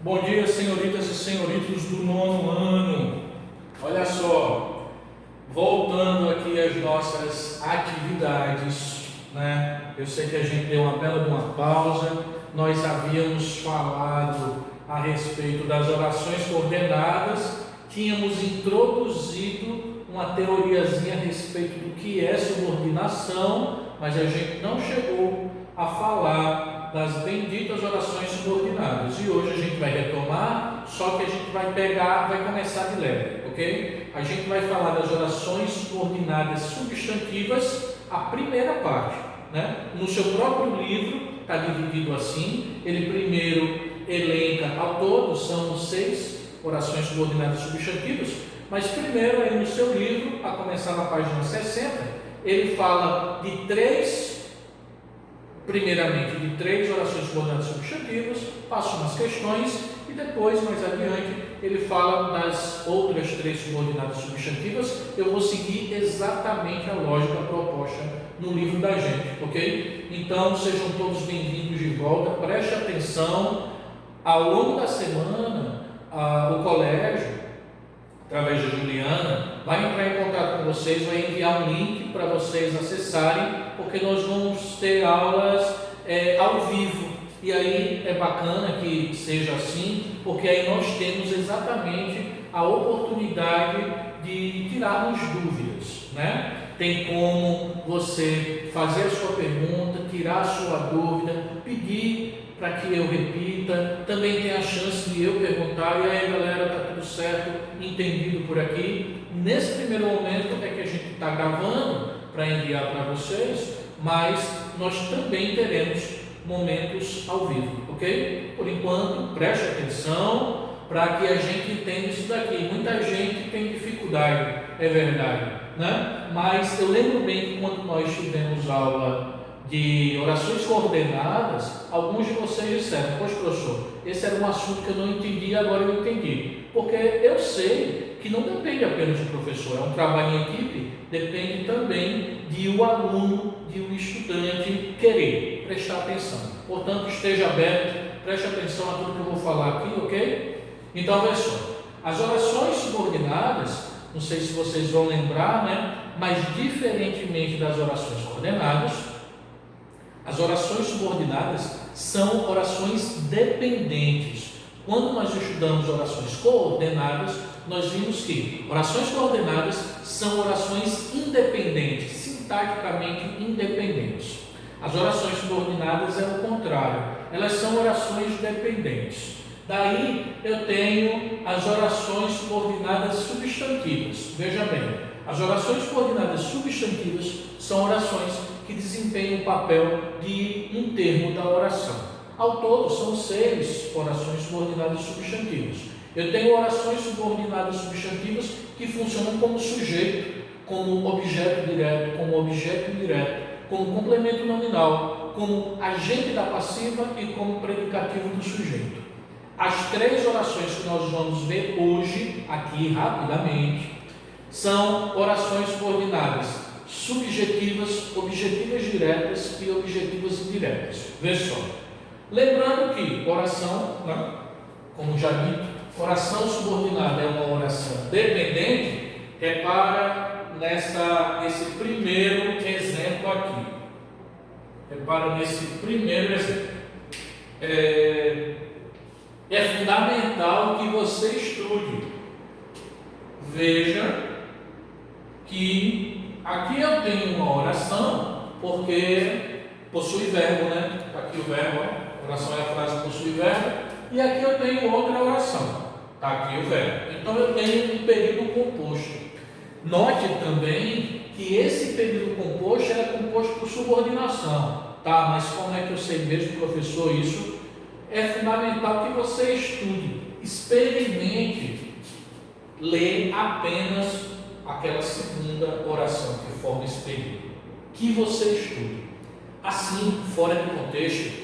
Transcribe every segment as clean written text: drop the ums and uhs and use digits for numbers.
Bom dia, senhoritas e senhoritos do nono ano. Olha só, voltando aqui às nossas atividades, né? Eu sei que a gente deu uma bela de uma pausa. Nós havíamos falado a respeito das orações coordenadas, tínhamos introduzido uma teoriazinha a respeito do que é subordinação, mas a gente não chegou a falar das benditas orações subordinadas. E hoje a gente vai retomar, só que a gente vai começar de leve, ok? A gente vai falar das orações subordinadas substantivas, a primeira parte, né? No seu próprio livro está dividido assim. Ele primeiro elenca ao todo, são 6 orações subordinadas substantivas, mas primeiro aí no seu livro, a começar na página 60, ele fala de primeiramente de 3 orações subordinadas substantivas, passa umas questões e depois, mais adiante, ele fala das outras 3 subordinadas substantivas. Eu vou seguir exatamente a lógica proposta no livro da gente, ok? Então, sejam todos bem-vindos de volta, preste atenção. Ao longo da semana, o colégio, através da Juliana, vai entrar em contato com vocês, vai enviar um link para vocês acessarem, porque nós vamos ter aulas ao vivo, e aí é bacana que seja assim, porque aí nós temos exatamente a oportunidade de tirarmos dúvidas, né? Tem como você fazer a sua pergunta, tirar a sua dúvida, pedir para que eu repita, também tem a chance de eu perguntar, e aí galera, está tudo certo, entendido por aqui. Nesse primeiro momento é que a gente está gravando para enviar para vocês, mas nós também teremos momentos ao vivo, ok? Por enquanto, preste atenção para que a gente entenda isso daqui. Muita gente tem dificuldade, é verdade, né? Mas eu lembro bem que quando nós tivemos aula de orações coordenadas, alguns de vocês disseram: poxa, professor, esse era um assunto que eu não entendi e agora eu entendi. Porque eu sei que não depende apenas do professor, é um trabalho em equipe, depende também de o aluno, de o estudante querer prestar atenção. Portanto, esteja aberto, preste atenção a tudo que eu vou falar aqui, ok? Então, veja só, as orações subordinadas, não sei se vocês vão lembrar, né? Mas diferentemente das orações coordenadas, as orações subordinadas são orações dependentes. Quando nós estudamos orações coordenadas, nós vimos que orações coordenadas são orações independentes, sintaticamente independentes. As orações subordinadas é o contrário, elas são orações dependentes. Daí eu tenho as orações subordinadas substantivas. Veja bem, as orações subordinadas substantivas são orações que desempenham o papel de um termo da oração. Ao todo, são 6 orações subordinadas substantivas. Eu tenho orações subordinadas substantivas que funcionam como sujeito, como objeto direto, como objeto indireto, como complemento nominal, como agente da passiva e como predicativo do sujeito. As 3 orações que nós vamos ver hoje, aqui rapidamente, são orações subordinadas subjetivas, objetivas diretas e objetivas indiretas. Veja só. Lembrando que oração, né, como já dito, oração subordinada é uma oração dependente. Repara nesse primeiro exemplo aqui. Repara nesse primeiro exemplo. É fundamental que você estude. Veja que aqui eu tenho uma oração, porque possui verbo, né? Aqui o verbo, ó. Oração é a frase que possui verbo. E aqui eu tenho outra oração. Está aqui o verbo. Então eu tenho um período composto. Note também que esse período composto é composto por subordinação. Tá, mas como é que eu sei mesmo, professor, isso? É fundamental que você estude. Experimente ler apenas aquela segunda oração que forma esse período. Que você estude. Assim, fora de contexto,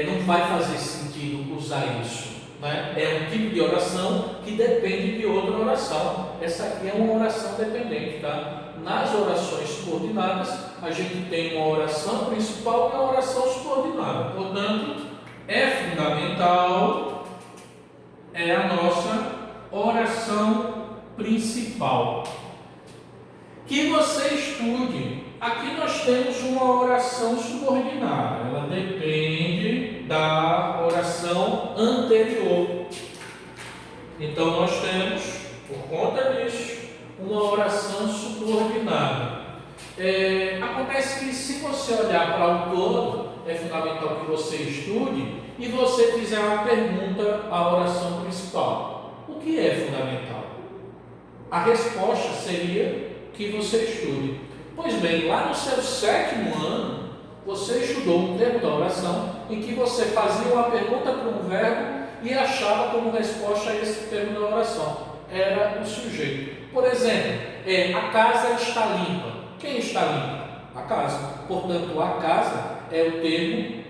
não vai fazer sentido usar isso, né? É um tipo de oração que depende de outra oração. Essa aqui é uma oração dependente, tá? Nas orações subordinadas, a gente tem uma oração principal e uma oração subordinada. Portanto, fundamental, é a nossa oração principal. Que você estude. Aqui nós temos uma oração subordinada, ela depende da oração anterior. Então nós temos, por conta disso, uma oração subordinada. Acontece que se você olhar para o todo, é fundamental que você estude e você fizer uma pergunta à oração principal. O que é fundamental? A resposta seria que você estude. Pois bem, lá no seu 7º ano, você estudou um termo da oração em que você fazia uma pergunta para um verbo e achava como resposta a esse termo da oração. Era o sujeito. Por exemplo, a casa está limpa. Quem está limpa? A casa. Portanto, a casa é o termo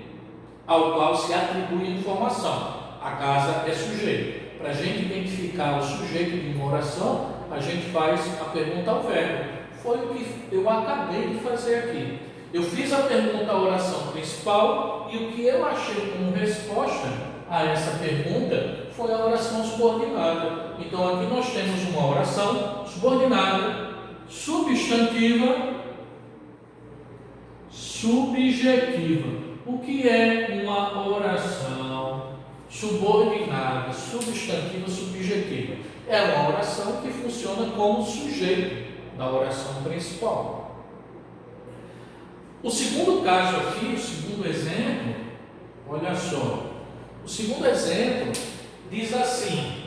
ao qual se atribui a informação. A casa é sujeito. Para a gente identificar o sujeito de uma oração, a gente faz a pergunta ao verbo. Foi o que eu acabei de fazer aqui. Eu fiz a pergunta à oração principal e o que eu achei como resposta a essa pergunta foi a oração subordinada. Então aqui nós temos uma oração subordinada, substantiva, subjetiva. O que é uma oração subordinada, substantiva, subjetiva? É uma oração que funciona como sujeito da oração principal. O segundo caso aqui, o segundo exemplo, olha só. O segundo exemplo diz assim: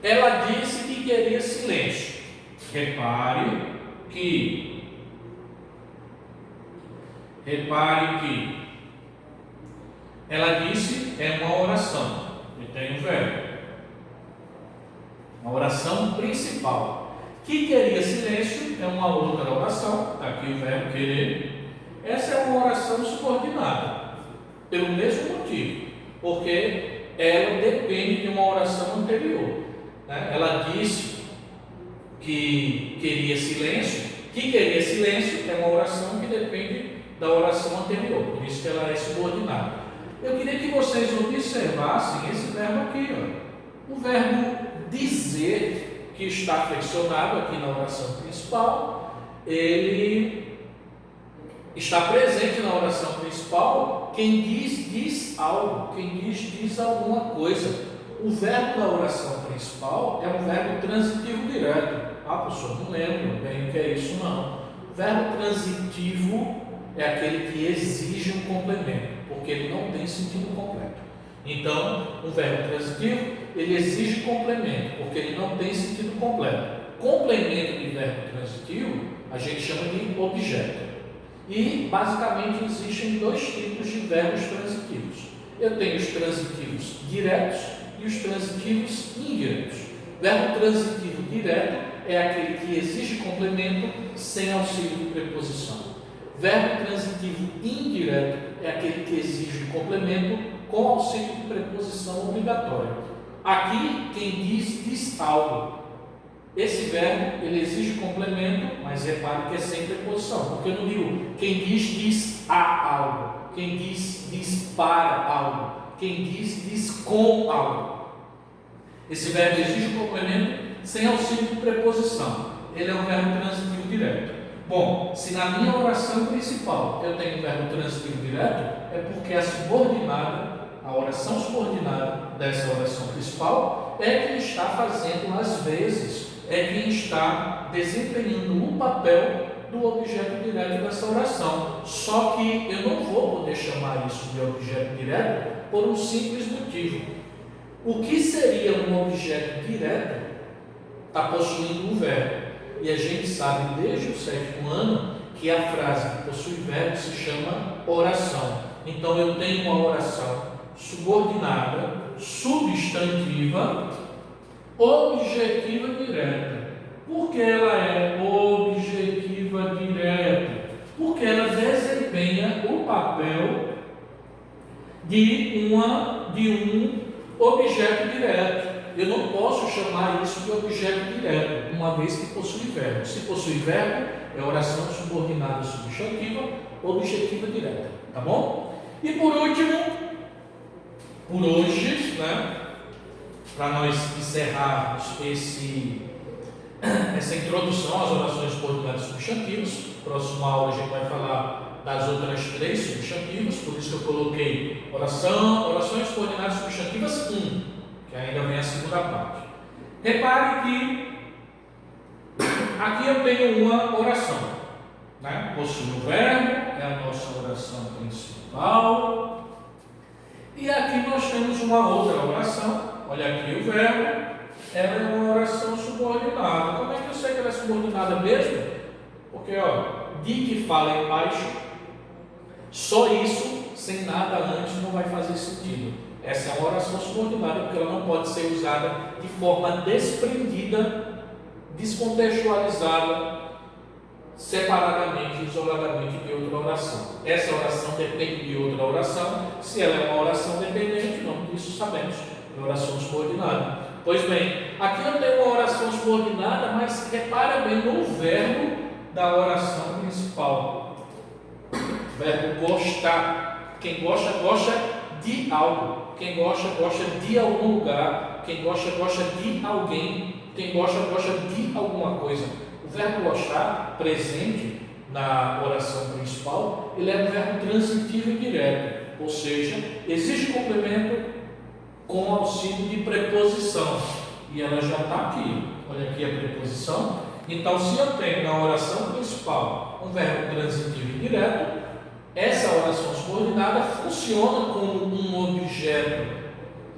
ela disse que queria silêncio. Repare que ela disse é uma oração e tem um verbo. Uma oração principal. Que queria silêncio é uma outra oração, está aqui o verbo querer. Essa é uma oração subordinada, pelo mesmo motivo, porque ela depende de uma oração anterior. Ela disse que queria silêncio. Que queria silêncio é uma oração que depende da oração anterior, por isso que ela é subordinada. Eu queria que vocês observassem esse verbo aqui, ó. O verbo dizer, que está flexionado aqui na oração principal, ele está presente na oração principal. Quem diz algo, quem diz alguma coisa. O verbo da oração principal é um verbo transitivo direto. Professor, não lembro bem o que é isso, não. O verbo transitivo é aquele que exige um complemento, porque ele não tem sentido completo. Então, um verbo transitivo, ele exige complemento, porque ele não tem sentido completo. Complemento de verbo transitivo, a gente chama de objeto. E, basicamente, existem dois tipos de verbos transitivos. Eu tenho os transitivos diretos e os transitivos indiretos. Verbo transitivo direto é aquele que exige complemento sem auxílio de preposição. Verbo transitivo indireto é aquele que exige complemento com auxílio de preposição obrigatória. Aqui, quem diz algo. Esse verbo, ele exige complemento, mas repare que é sem preposição, porque eu não digo quem diz a algo, quem diz para algo, quem diz com algo. Esse verbo exige complemento sem auxílio de preposição. Ele é um verbo transitivo direto. Bom, se na minha oração principal eu tenho um verbo transitivo direto, é porque a oração subordinada dessa oração principal é quem está fazendo as vezes, é quem está desempenhando o papel do objeto direto dessa oração. Só que eu não vou poder chamar isso de objeto direto por um simples motivo. O que seria um objeto direto está possuindo um verbo. E a gente sabe desde o 7º ano que a frase que possui verbo se chama oração. Então eu tenho uma oração subordinada, substantiva, objetiva direta. Por que ela é objetiva direta? Porque ela desempenha o papel de um objeto direto. Eu não posso chamar isso de objeto direto, uma vez que possui verbo. Se possui verbo, é oração subordinada substantiva, objetiva direta, tá bom? E por último, por hoje, né, para nós encerrarmos essa introdução às orações subordinadas substantivas, próxima aula a gente vai falar das outras 3 substantivas, por isso que eu coloquei orações subordinadas substantivas 1, que ainda vem a segunda parte. Repare que aqui eu tenho uma oração, né? Possui o verbo, é a nossa oração principal, e aqui nós temos uma outra oração. Olha aqui o verbo, ela é uma oração subordinada. Como é que eu sei que ela é subordinada mesmo? Porque, de que fala embaixo, só isso, sem nada antes, não vai fazer sentido. Essa é uma oração subordinada, porque ela não pode ser usada de forma desprendida, descontextualizada, separadamente, isoladamente de outra oração. Essa oração depende de outra oração. Se ela é uma oração dependente, o nome disso sabemos, é oração subordinada. Pois bem, aqui eu tenho uma oração subordinada, mas repara bem no verbo da oração principal. O verbo gostar. Quem gosta, gosta de algo. Quem gosta, gosta de algum lugar. Quem gosta, gosta de alguém. Quem gosta, gosta de alguma coisa. O verbo gostar, presente na oração principal, ele é um verbo transitivo e direto. Ou seja, existe complemento com auxílio de preposição. E ela já está aqui. Olha aqui a preposição. Então, se eu tenho na oração principal um verbo transitivo e direto, essa oração subordinada funciona como um objeto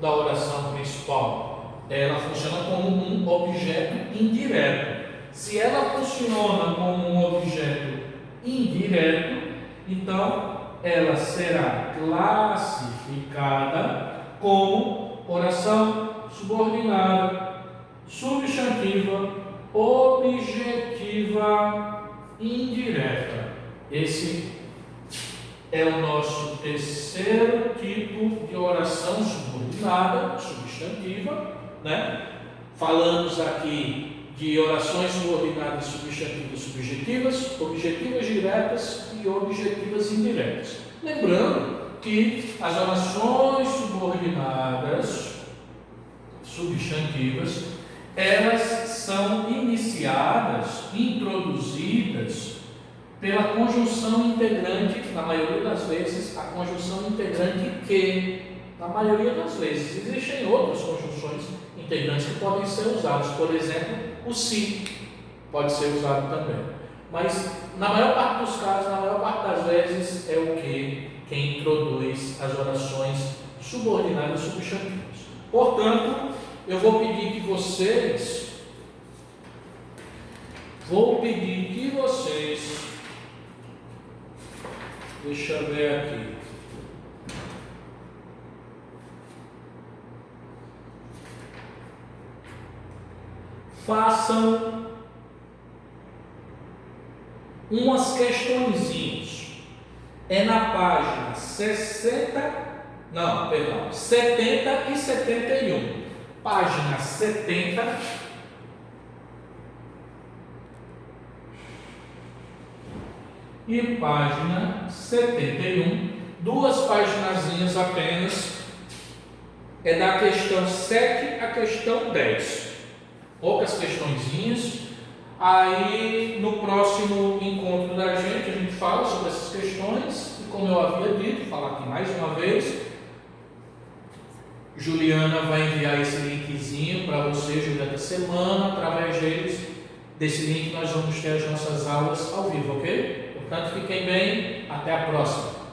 da oração principal. Ela funciona como um objeto indireto. Se ela funciona como um objeto indireto, então ela será classificada como oração subordinada, substantiva, objetiva, indireta. Esse é o nosso terceiro tipo de oração subordinada, substantiva, né? Falamos aqui de orações subordinadas substantivas subjetivas, objetivas diretas e objetivas indiretas. Lembrando que as orações subordinadas substantivas, elas são iniciadas, introduzidas pela conjunção integrante, na maioria das vezes, a conjunção integrante que, na maioria das vezes, existem outras conjunções integrantes que podem ser usadas, por exemplo, o se pode ser usado também, mas na maior parte dos casos, na maior parte das vezes, é o que quem introduz as orações subordinadas substantivas. Portanto, eu vou pedir que vocês deixa eu ver aqui. Façam umas questõezinhas. É na página 70 e 71. Página 70 e página 71. 2 paginazinhas apenas. É da questão 7 à questão 10. Poucas questõezinhas. Aí no próximo encontro da gente, a gente fala sobre essas questões. E como eu havia dito, falar aqui mais uma vez, Juliana vai enviar esse linkzinho para vocês durante a semana. Através desse link nós vamos ter as nossas aulas ao vivo, ok? Portanto, fiquem bem, até a próxima.